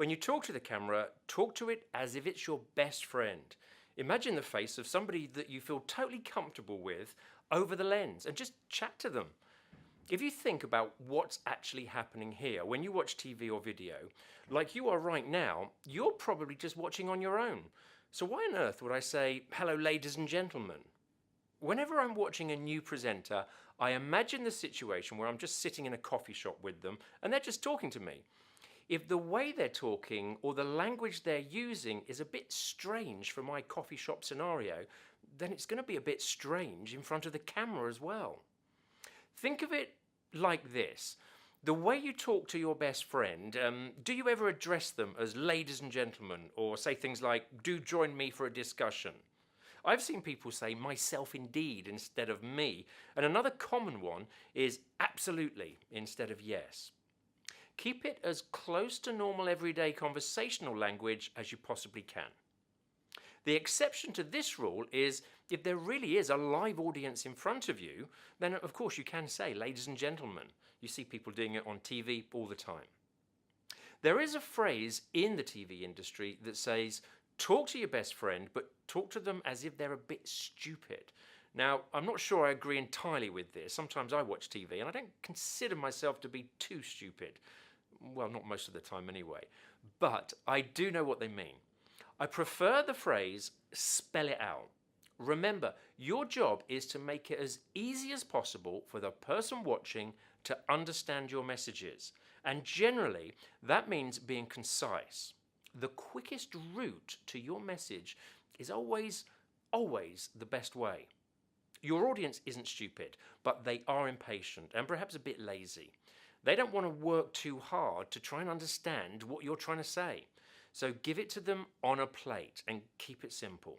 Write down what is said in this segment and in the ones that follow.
When you talk to the camera, talk to it as if it's your best friend. Imagine the face of somebody that you feel totally comfortable with over the lens and just chat to them. If you think about what's actually happening here when you watch TV or video, like you are right now, you're probably just watching on your own. So why on earth would I say, "Hello, ladies and gentlemen"? Whenever I'm watching a new presenter, I imagine the situation where I'm just sitting in a coffee shop with them and they're just talking to me. If the way they're talking or the language they're using is a bit strange for my coffee shop scenario, then it's going to be a bit strange in front of the camera as well. Think of it like this. The way you talk to your best friend, do you ever address them as ladies and gentlemen or say things like, "Do join me for a discussion"? I've seen people say "myself indeed" instead of "me", and another common one is "absolutely" instead of "yes". Keep it as close to normal everyday conversational language as you possibly can. The exception to this rule is if there really is a live audience in front of you, then of course you can say "ladies and gentlemen". You see people doing it on TV all the time. There is a phrase in the TV industry that says, "Talk to your best friend, but talk to them as if they're a bit stupid". Now, I'm not sure I agree entirely with this. Sometimes I watch TV and I don't consider myself to be too stupid. Well, not most of the time anyway. But I do know what they mean. I prefer the phrase "spell it out". Remember, your job is to make it as easy as possible for the person watching to understand your messages. And generally, that means being concise. The quickest route to your message is always the best way. Your audience isn't stupid, but they are impatient and perhaps a bit lazy. They don't want to work too hard to try and understand what you're trying to say. So give it to them on a plate and keep it simple.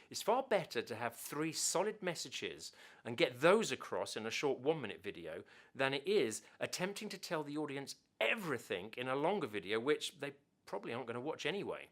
It's far better to have 3 solid messages and get those across in a short 1-minute video than it is attempting to tell the audience everything in a longer video, which they probably aren't going to watch anyway.